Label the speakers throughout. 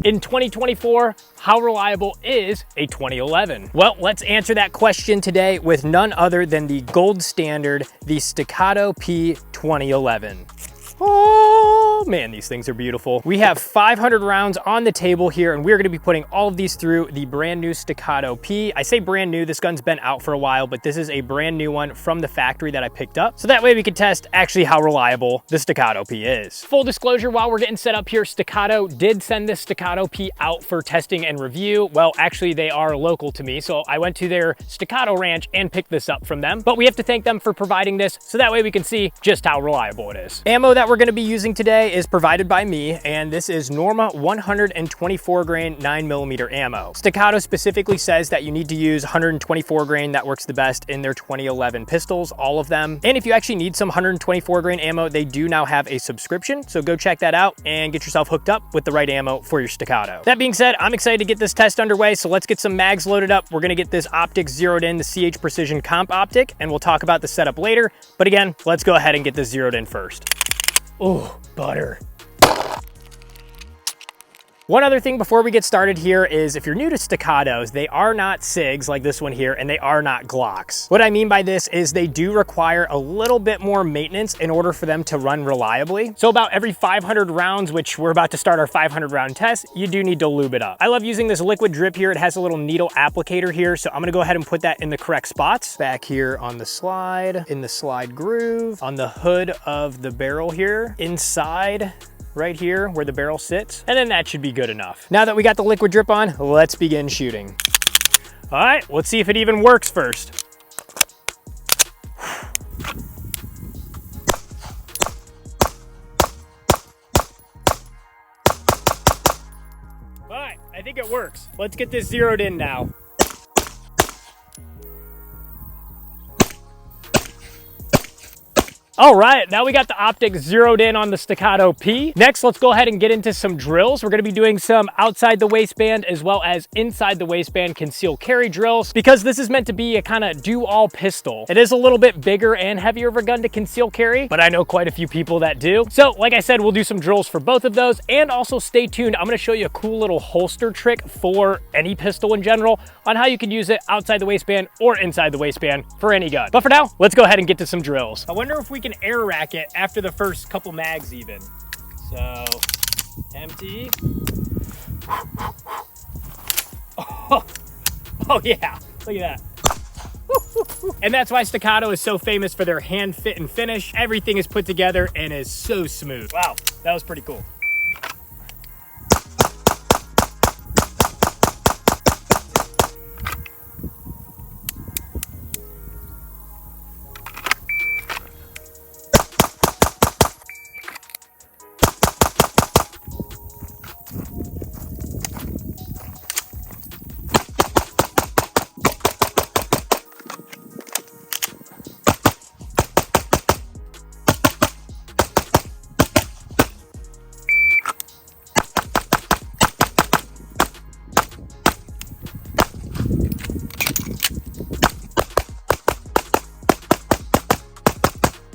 Speaker 1: In 2024, how reliable is a 2011? Well, let's answer that question today with none other than the gold standard, the Staccato P 2011. Oh man, these things are beautiful. We have 500 rounds on the table here, and we're gonna be putting all of these through the brand new Staccato P. I say brand new, this gun's been out for a while, but this is a brand new one from the factory that I picked up. So that way we can test actually how reliable the Staccato P is. Full disclosure, while we're getting set up here, Staccato did send this Staccato P out for testing and review. Well, actually they are local to me, so I went to their Staccato ranch and picked this up from them. But we have to thank them for providing this, so that way we can see just how reliable it is. Ammo that we're gonna be using today is provided by me, and this is Norma 124 grain 9mm ammo. Staccato specifically says that you need to use 124 grain. That works the best in their 2011 pistols, all of them. And if you actually need some 124 grain ammo, they do now have a subscription, so go check that out and get yourself hooked up with the right ammo for your Staccato. That being said, I'm excited to get this test underway, so let's get some mags loaded up. We're gonna get this optic zeroed in, the CH Precision Comp optic, and we'll talk about the setup later. But again, let's go ahead and get this zeroed in first. Oh, butter. One other thing before we get started here is if you're new to Staccatos, they are not SIGs like this one here, and they are not Glocks. What I mean by this is they do require a little bit more maintenance in order for them to run reliably. So about every 500 rounds, which we're about to start our 500 round test, you do need to lube it up. I love using this liquid drip here. It has a little needle applicator here, so I'm gonna go ahead and put that in the correct spots. Back here on the slide, in the slide groove, on the hood of the barrel here, inside, right here where the barrel sits, and then that should be good enough. Now that we got the liquid drip on, let's begin shooting. All right, let's see if it even works first. All right, I think it works. Let's get this zeroed in now. All right, now we got the optic zeroed in on the Staccato P. Next, let's go ahead and get into some drills. We're gonna be doing some outside the waistband as well as inside the waistband concealed carry drills, because this is meant to be a kind of do-all pistol. It is a little bit bigger and heavier of a gun to conceal carry, but I know quite a few people that do. So like I said, we'll do some drills for both of those, and also stay tuned. I'm gonna show you a cool little holster trick for any pistol in general on how you can use it outside the waistband or inside the waistband for any gun. But for now, let's go ahead and get to some drills. I wonder if we can air rack it after the first couple mags even. So, empty. Oh yeah, look at that. And that's why Staccato is so famous for their hand fit and finish. Everything is put together and is so smooth. Wow, that was pretty cool.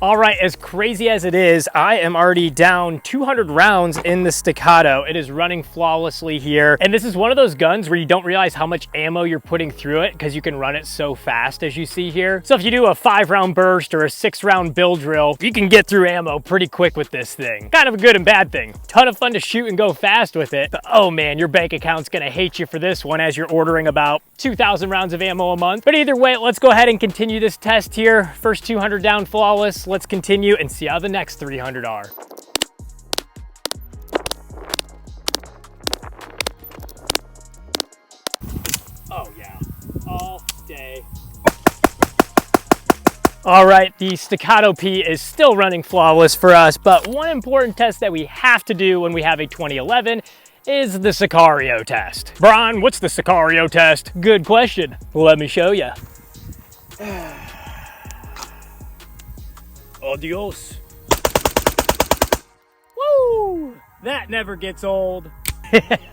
Speaker 1: All right, as crazy as it is, I am already down 200 rounds in the Staccato. It is running flawlessly here. And this is one of those guns where you don't realize how much ammo you're putting through it because you can run it so fast, as you see here. So if you do a 5-round burst or a 6-round bill drill, you can get through ammo pretty quick with this thing. Kind of a good and bad thing. Ton of fun to shoot and go fast with it. But oh man, your bank account's gonna hate you for this one as you're ordering about 2,000 rounds of ammo a month. But either way, let's go ahead and continue this test here. First 200 down flawless. Let's continue and see how the next 300 are. Oh yeah, all day. All right, the Staccato P is still running flawless for us, but one important test that we have to do when we have a 2011 is the Sicario test. Brian, what's the Sicario test? Good question. Let me show you. Adios. Woo! That never gets old.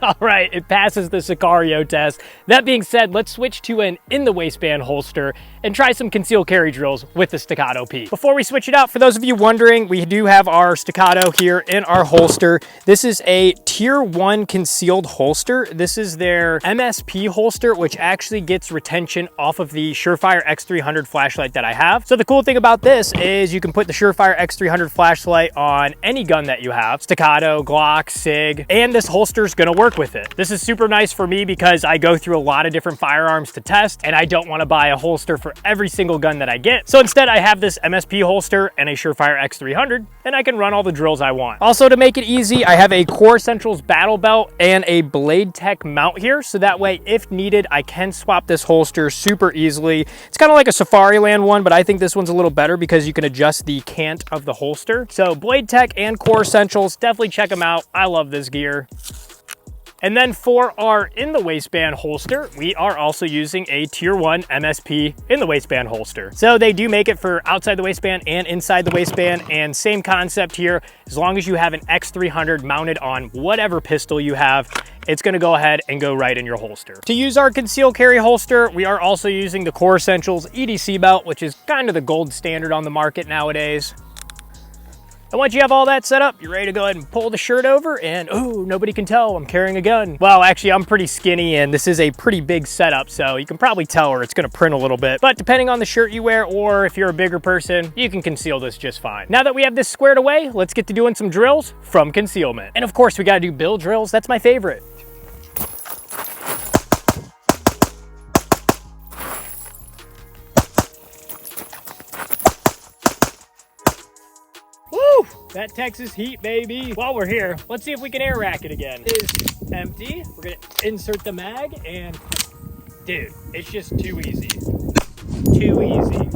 Speaker 1: All right, it passes the Sicario test. That being said, let's switch to an in the waistband holster and try some concealed carry drills with the Staccato P. Before we switch it out, for those of you wondering, we do have our Staccato here in our holster. This is a tier 1 concealed holster. This is their MSP holster, which actually gets retention off of the Surefire X300 flashlight that I have. So the cool thing about this is you can put the Surefire X300 flashlight on any gun that you have, Staccato, Glock, SIG, and this holster's gonna work with it. This is super nice for me because I go through a lot of different firearms to test, and I don't wanna buy a holster for every single gun that I get. So instead I have this MSP holster and a Surefire X300, and I can run all the drills I want. Also, to make it easy, I have a Core Essentials battle belt and a Blade Tech mount here, so that way if needed I can swap this holster super easily. It's kind of like a Safariland one, but I think this one's a little better because you can adjust the cant of the holster. So Blade Tech and Core Essentials, definitely check them out. I love this gear. And then for our in the waistband holster, we are also using a tier 1 MSP in the waistband holster. So they do make it for outside the waistband and inside the waistband, and same concept here. As long as you have an X300 mounted on whatever pistol you have, it's gonna go ahead and go right in your holster. To use our concealed carry holster, we are also using the Core Essentials EDC belt, which is kind of the gold standard on the market nowadays. And once you have all that set up, you're ready to go ahead and pull the shirt over and, oh, nobody can tell I'm carrying a gun. Well, actually, I'm pretty skinny and this is a pretty big setup, so you can probably tell or it's gonna print a little bit. But depending on the shirt you wear, or if you're a bigger person, you can conceal this just fine. Now that we have this squared away, let's get to doing some drills from concealment. And of course, we gotta do bill drills. That's my favorite. Woo! That Texas heat, baby. While we're here, let's see if we can air rack it again. It is empty. We're gonna insert the mag and, dude, it's just too easy. Too easy.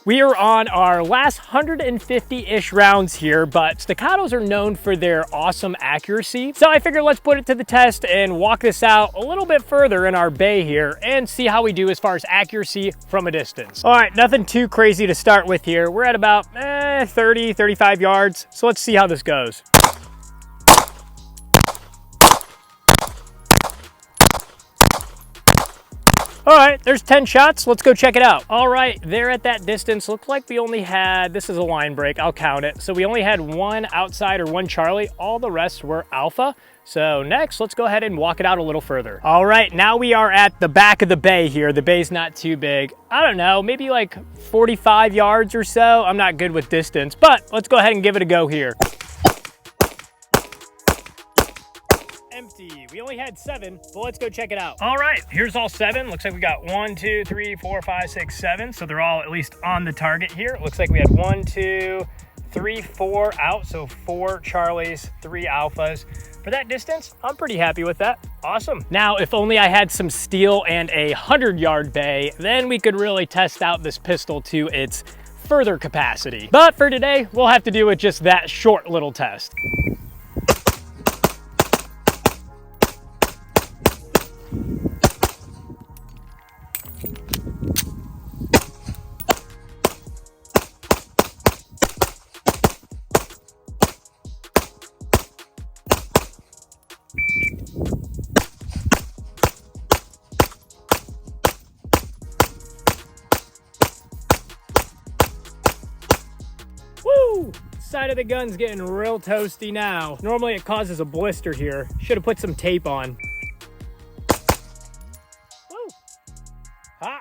Speaker 1: We are on our last 150-ish rounds here, but Staccatos are known for their awesome accuracy. So I figured let's put it to the test and walk this out a little bit further in our bay here and see how we do as far as accuracy from a distance. All right, nothing too crazy to start with here. We're at about 30, 35 yards. So let's see how this goes. All right, there's 10 shots. Let's go check it out. All right, there at that distance, looked like we only had, this is a line break, I'll count it. So we only had one outside or one Charlie. All the rest were alpha. So next, let's go ahead and walk it out a little further. All right, now we are at the back of the bay here. The bay's not too big. I don't know, maybe like 45 yards or so. I'm not good with distance, but let's go ahead and give it a go here. Empty. We only had 7, but let's go check it out. All right, here's all 7. Looks like we got 1, 2, 3, 4, 5, 6, 7. So they're all at least on the target here. It looks like we had 1, 2, 3, 4 out. So 4 Charlies, 3 alphas. For that distance, I'm pretty happy with that. Awesome. Now, if only I had some steel and a 100-yard bay, then we could really test out this pistol to its further capacity. But for today, we'll have to do with just that short little test. Woo! Side of the gun's getting real toasty now. Normally it causes a blister here. Should have put some tape on.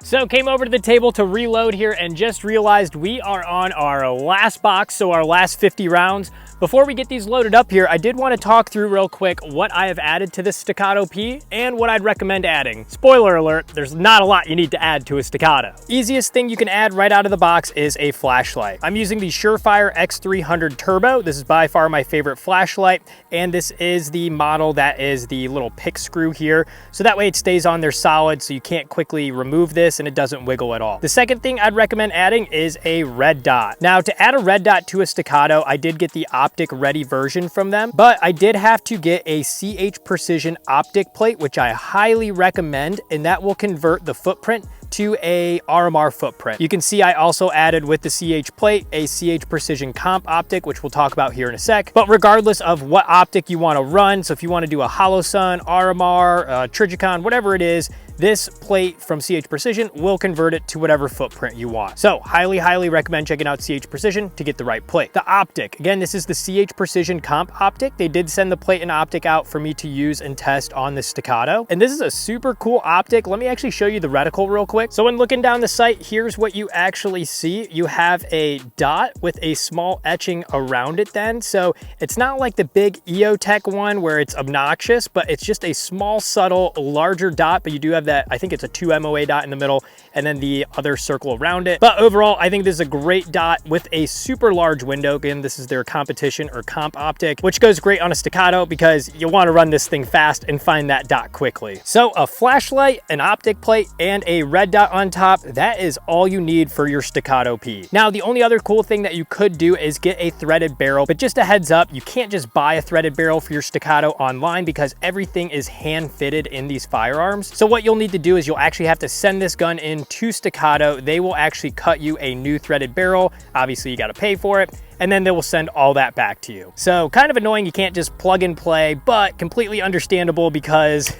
Speaker 1: So came over to the table to reload here and just realized we are on our last box, so our last 50 rounds. Before we get these loaded up here, I did want to talk through real quick what I have added to this Staccato P and what I'd recommend adding. Spoiler alert, there's not a lot you need to add to a Staccato. Easiest thing you can add right out of the box is a flashlight. I'm using the Surefire X300 Turbo. This is by far my favorite flashlight, and this is the model that is the little pick screw here, so that way it stays on there solid so you can't quickly remove this and it doesn't wiggle at all. The second thing I'd recommend adding is a red dot. Now, to add a red dot to a Staccato, I did get the Optic ready version from them, but I did have to get a CH Precision Optic plate, which I highly recommend, and that will convert the footprint to a RMR footprint. You can see I also added with the CH plate a CH Precision Comp optic, which we'll talk about here in a sec. But regardless of what optic you want to run, so if you want to do a Hollow Sun, RMR, Trijicon, whatever it is, this plate from CH Precision will convert it to whatever footprint you want. So highly recommend checking out CH Precision to get the right plate. The optic, again, this is the CH Precision Comp optic. They did send the plate and optic out for me to use and test on the Staccato. And this is a super cool optic. Let me actually show you the reticle real quick. So when looking down the sight, here's what you actually see. You have a dot with a small etching around it then. So it's not like the big EOTech one where it's obnoxious, but it's just a small, subtle, larger dot, but you do have that, I think it's a 2 MOA dot in the middle, and then the other circle around it. But overall, I think this is a great dot with a super large window. Again, this is their competition or comp optic, which goes great on a Staccato because you want to run this thing fast and find that dot quickly. So a flashlight, an optic plate, and a red dot on top, that is all you need for your Staccato P. Now, the only other cool thing that you could do is get a threaded barrel, but just a heads up, you can't just buy a threaded barrel for your Staccato online because everything is hand fitted in these firearms. So what you'll need to do is you'll actually have to send this gun in to Staccato. They will actually cut you a new threaded barrel. Obviously, you got to pay for it, and then they will send all that back to you. So kind of annoying, you can't just plug and play, but completely understandable because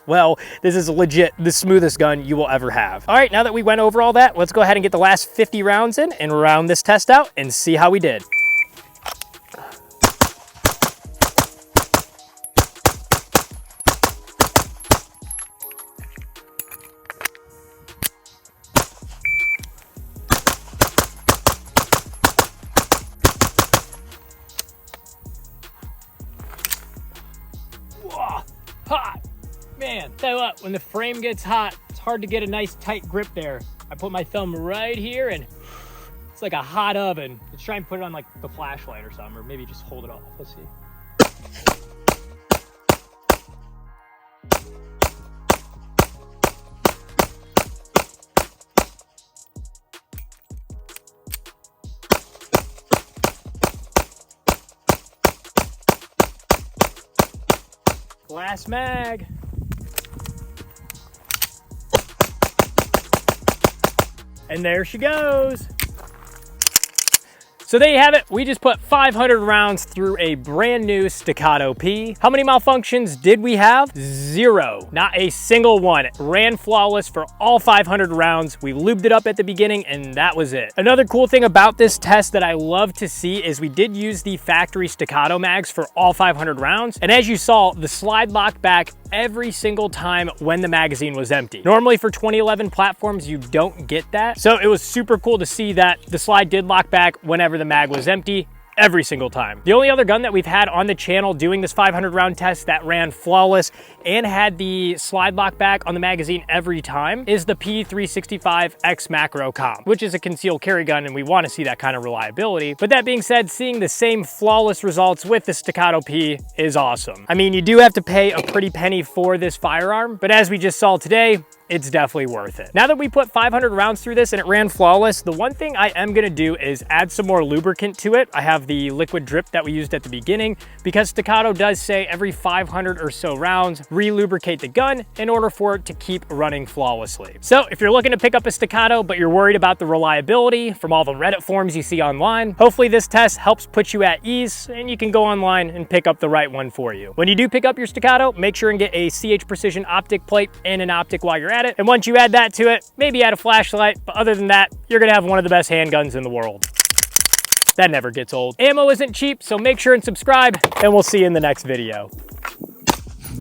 Speaker 1: well, this is legit the smoothest gun you will ever have. All right, now that we went over all that, let's go ahead and get the last 50 rounds in and round this test out and see how we did. Whoa, hot. Man, tell you what, when the frame gets hot, it's hard to get a nice tight grip there. I put my thumb right here and it's like a hot oven. Let's try and put it on like the flashlight or something, or maybe just hold it off. Let's see. Glass mag. And there she goes. So there you have it. We just put 500 rounds through a brand new Staccato P. How many malfunctions did we have? 0. Not a single one. It ran flawless for all 500 rounds. We lubed it up at the beginning and that was it. Another cool thing about this test that I love to see is we did use the factory Staccato mags for all 500 rounds. And as you saw, the slide locked back every single time when the magazine was empty. Normally for 2011 platforms, you don't get that. So it was super cool to see that the slide did lock back whenever the mag was empty. Every single time. The only other gun that we've had on the channel doing this 500 round test that ran flawless and had the slide lock back on the magazine every time is the P365 X Macro Comp, which is a concealed carry gun, and we want to see that kind of reliability. But that being said, seeing the same flawless results with the Staccato P is awesome. I mean, you do have to pay a pretty penny for this firearm, but as we just saw today, it's definitely worth it. Now that we put 500 rounds through this and it ran flawless, the one thing I am gonna do is add some more lubricant to it. I have the liquid drip that we used at the beginning because Staccato does say every 500 or so rounds, re-lubricate the gun in order for it to keep running flawlessly. So if you're looking to pick up a Staccato, but you're worried about the reliability from all the Reddit forums you see online, hopefully this test helps put you at ease and you can go online and pick up the right one for you. When you do pick up your Staccato, make sure and get a CH Precision optic plate and an optic while you're at it. And once you add that to it, maybe add a flashlight, but other than that, you're gonna have one of the best handguns in the world. That never gets old. Ammo isn't cheap, so make sure and subscribe, and we'll see you in the next video.